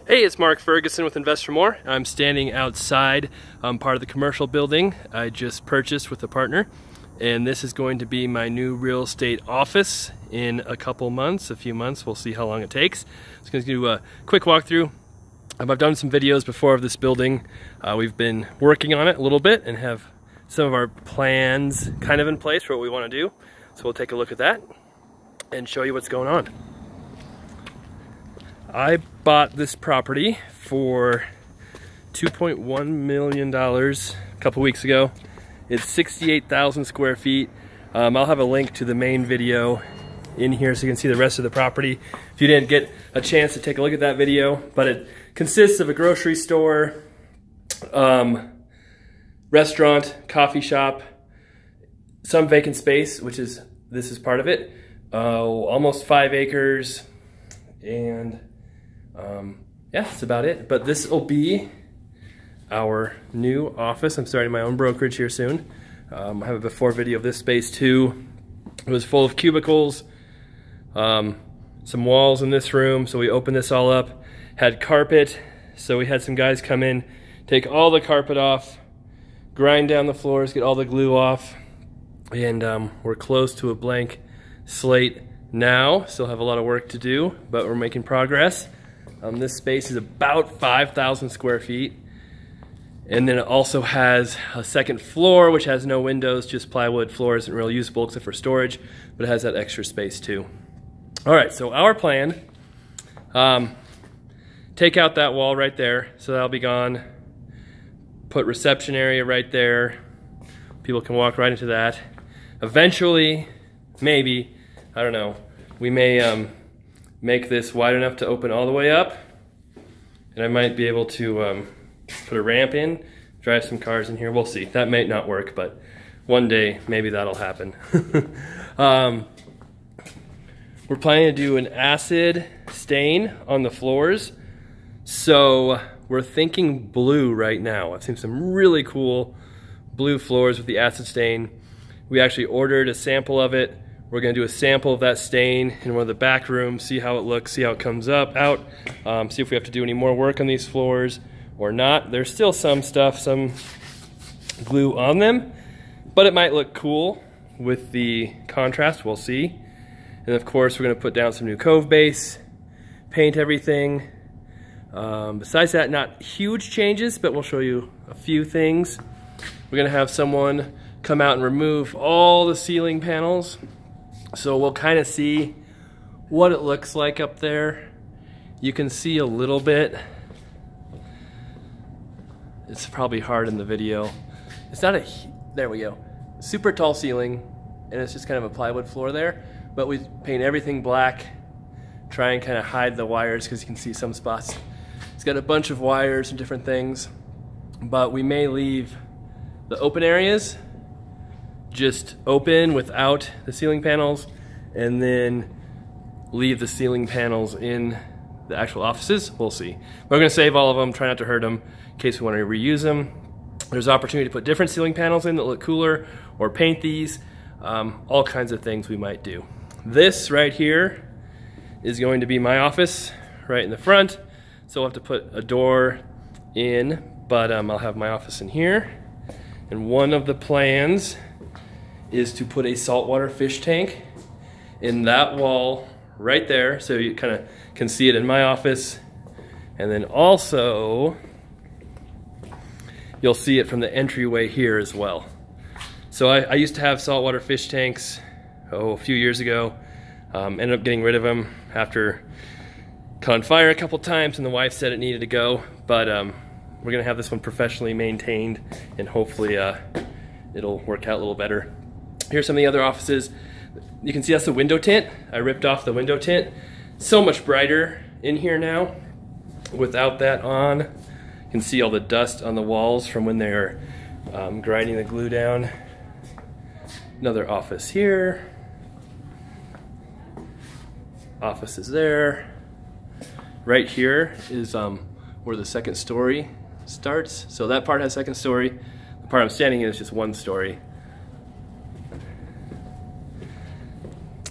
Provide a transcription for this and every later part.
Hey, it's Mark Ferguson with Invest for More. I'm standing outside part of the commercial building I just purchased with a partner, and this is going to be my new real estate office in a couple months, a few months. We'll see how long it takes. Just going to do a quick walkthrough. I've done some videos before of this building. We've been working on it a little bit and have some of our plans kind of in place for what we want to do. So we'll take a look at that and show you what's going on. I bought this property for $2.1 million a couple weeks ago. It's 68,000 square feet. I'll have a link to the main video in here so you can see the rest of the property if you didn't get a chance to take a look at that video. But it consists of a grocery store, restaurant, coffee shop, some vacant space, this is part of it, almost 5 acres, and yeah, that's about it. But this will be our new office. I'm starting my own brokerage here soon. I have a before video of this space too. It was full of cubicles, some walls in this room, so we opened this all up. Had carpet, so we had some guys come in, take all the carpet off, grind down the floors, get all the glue off, and we're close to a blank slate now. Still have a lot of work to do, but we're making progress. This space is about 5,000 square feet. And then it also has a second floor, which has no windows, just plywood. Floor isn't real usable except for storage, but it has that extra space too. All right, so our plan, take out that wall right there, so that'll be gone. Put reception area right there. People can walk right into that. Eventually, maybe, I don't know, we may make this wide enough to open all the way up, and I might be able to put a ramp in, drive some cars in here. We'll see. That may not work, but one day maybe that'll happen. We're planning to do an acid stain on the floors, so we're thinking blue right now. I've seen some really cool blue floors with the acid stain. We actually ordered a sample of it. We're gonna do a sample of that stain in one of the back rooms, see how it looks, see how it comes out, see if we have to do any more work on these floors or not. There's still some stuff, some glue on them, but it might look cool with the contrast, we'll see. And of course, we're gonna put down some new cove base, paint everything. Besides that, not huge changes, but we'll show you a few things. We're gonna have someone come out and remove all the ceiling panels. So we'll kind of see what it looks like up there. You can see a little bit. It's probably hard in the video. It's not there we go. Super tall ceiling, and it's just kind of a plywood floor there. But we paint everything black, try and kind of hide the wires because you can see some spots. It's got a bunch of wires and different things, but we may leave the open areas just open without the ceiling panels, and then leave the ceiling panels in the actual offices. We'll see. We're gonna save all of them, try not to hurt them in case we want to reuse them. There's opportunity to put different ceiling panels in that look cooler, or paint these, all kinds of things we might do. This right here is going to be my office right in the front, so I'll have to put a door in, but I'll have my office in here. And one of the plans is to put a saltwater fish tank in that wall right there, so you kind of can see it in my office. And then also you'll see it from the entryway here as well. So I used to have saltwater fish tanks a few years ago. Ended up getting rid of them after caught on fire a couple times, and the wife said it needed to go. But we're gonna have this one professionally maintained, and hopefully it'll work out a little better. Here's some of the other offices. You can see that's the window tint. I ripped off the window tint. So much brighter in here now without that on. You can see all the dust on the walls from when they're grinding the glue down. Another office here. Office is there. Right here is where the second story starts. So that part has second story. The part I'm standing in is just one story.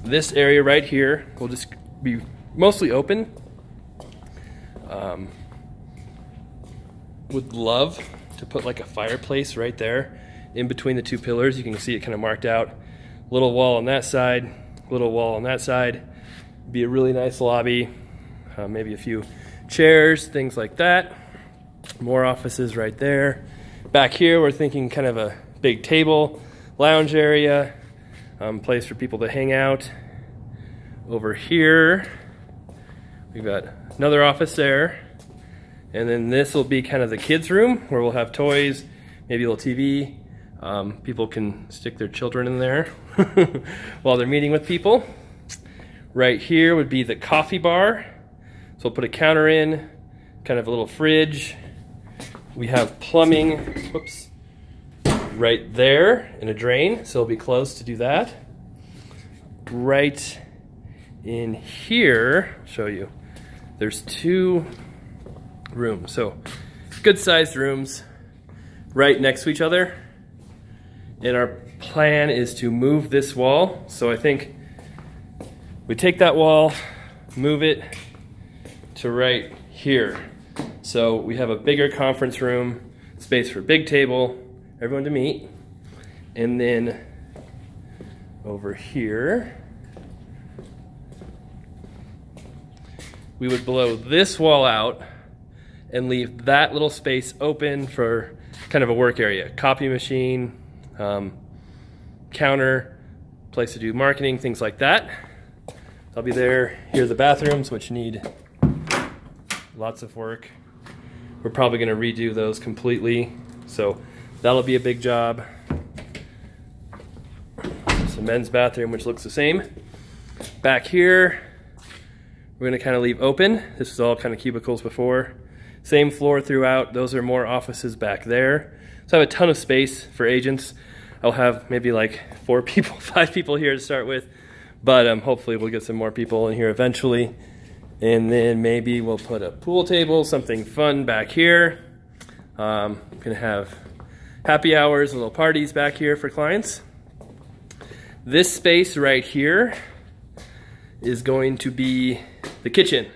This area right here will just be mostly open. would love to put like a fireplace right there in between the two pillars. You can see it kind of marked out. Little wall on that side, little wall on that side. Be a really nice lobby. Maybe a few chairs, things like that. More offices right there. Back here, we're thinking kind of a big table, lounge area, place for people to hang out. Over here, we've got another office there. And then this will be kind of the kids' room where we'll have toys, maybe a little TV. People can stick their children in there while they're meeting with people. Right here would be the coffee bar. So we'll put a counter in, kind of a little fridge. We have plumbing, whoops, right there and a drain, so it'll be close to do that. Right in here, I'll show you, there's 2 rooms, so good sized rooms right next to each other. And our plan is to move this wall. So I think we take that wall, move it to right here. So we have a bigger conference room, space for big table, everyone to meet. And then over here, we would blow this wall out and leave that little space open for kind of a work area. Copy machine, counter, place to do marketing, things like that. I'll be there. Here are the bathrooms, which need lots of work. We're probably gonna redo those completely, so that'll be a big job. It's a men's bathroom, which looks the same. Back here, we're gonna kind of leave open. This was all kind of cubicles before. Same floor throughout. Those are more offices back there. So I have a ton of space for agents. I'll have maybe like 4 people, 5 people here to start with, but hopefully we'll get some more people in here eventually. And then maybe we'll put a pool table, something fun back here. Gonna have happy hours, little parties back here for clients. This space right here is going to be the kitchen.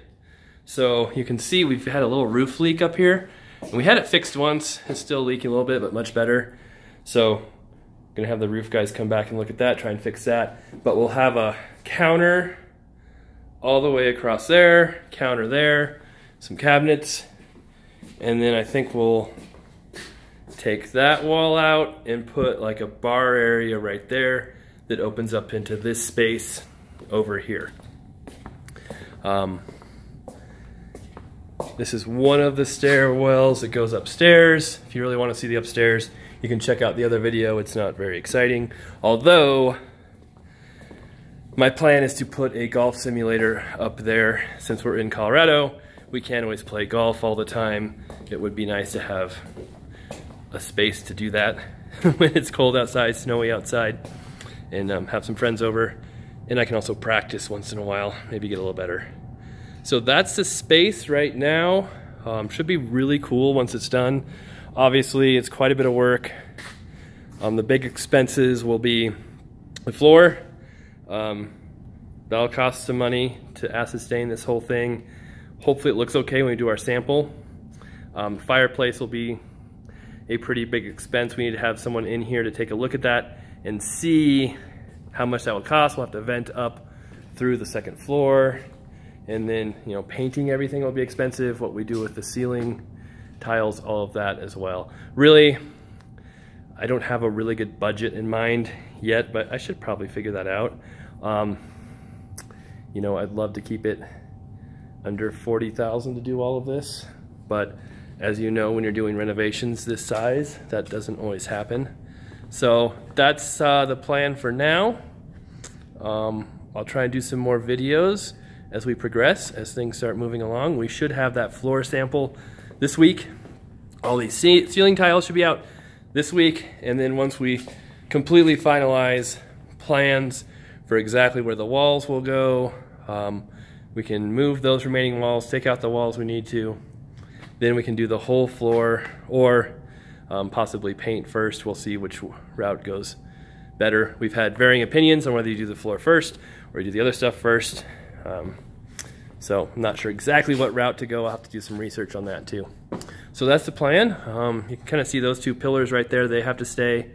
So you can see we've had a little roof leak up here. And we had it fixed once. It's still leaking a little bit, but much better. So gonna have the roof guys come back and look at that, try and fix that. But we'll have a counter all the way across there, counter there, some cabinets. And then I think we'll take that wall out and put like a bar area right there that opens up into this space over here. This is one of the stairwells that goes upstairs. If you really want to see the upstairs, you can check out the other video. It's not very exciting. Although, my plan is to put a golf simulator up there. Since we're in Colorado, we can't always play golf all the time. It would be nice to have a space to do that when it's cold outside, snowy outside, and have some friends over. And I can also practice once in a while, maybe get a little better. So that's the space right now. Should be really cool once it's done. Obviously, it's quite a bit of work. The big expenses will be the floor. That'll cost some money to acid stain this whole thing. Hopefully it looks okay when we do our sample. Fireplace will be a pretty big expense. We need to have someone in here to take a look at that and see how much that will cost. We'll have to vent up through the second floor. And then, you know, painting everything will be expensive. What we do with the ceiling, tiles, all of that as well. Really, I don't have a really good budget in mind yet, but I should probably figure that out. You know, I'd love to keep it under $40,000 to do all of this, but as you know, when you're doing renovations this size, that doesn't always happen. So that's the plan for now. I'll try and do some more videos as we progress, as things start moving along. We should have that floor sample this week. All these ceiling tiles should be out this week, and then once we completely finalize plans for exactly where the walls will go, we can move those remaining walls, take out the walls we need to, then we can do the whole floor, or possibly paint first. We'll see which route goes better. We've had varying opinions on whether you do the floor first or you do the other stuff first. So I'm not sure exactly what route to go. I'll have to do some research on that too. So that's the plan. You can kind of see those two pillars right there. They have to stay.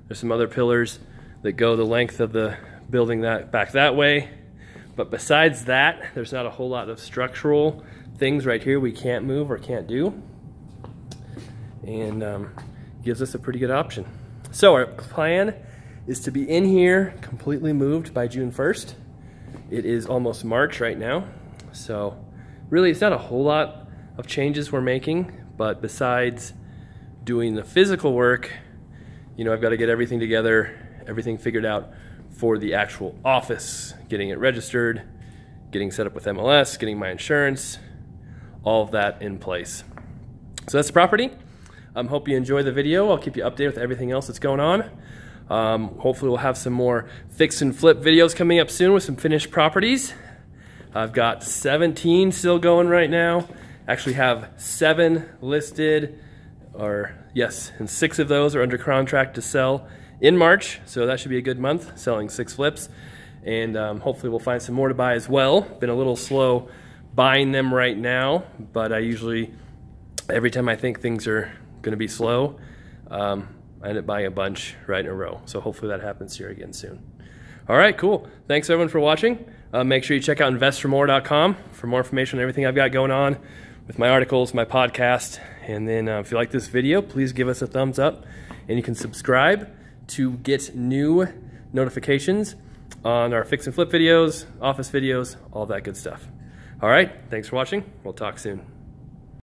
There's some other pillars that go the length of the building that back that way. But besides that, there's not a whole lot of structural things right here we can't move or can't do. And gives us a pretty good option. So our plan is to be in here completely moved by June 1st. It is almost March right now. So really it's not a whole lot of changes we're making, but besides doing the physical work, you know, I've got to get everything together, everything figured out for the actual office, getting it registered, getting set up with MLS, getting my insurance, all of that in place. So that's the property. Hope you enjoy the video. I'll keep you updated with everything else that's going on. Hopefully we'll have some more fix and flip videos coming up soon with some finished properties. I've got 17 still going right now. Actually have 7 listed, and 6 of those are under contract to sell in March. So that should be a good month, selling 6 flips. And hopefully we'll find some more to buy as well. Been a little slow buying them right now, but I usually, every time I think things are gonna be slow, I end up buying a bunch right in a row. So hopefully that happens here again soon. All right, cool. Thanks everyone for watching. Make sure you check out investormore.com for more information on everything I've got going on with my articles, my podcast. And then if you like this video, please give us a thumbs up, and you can subscribe to get new notifications on our fix and flip videos, office videos, all that good stuff. All right, thanks for watching. We'll talk soon.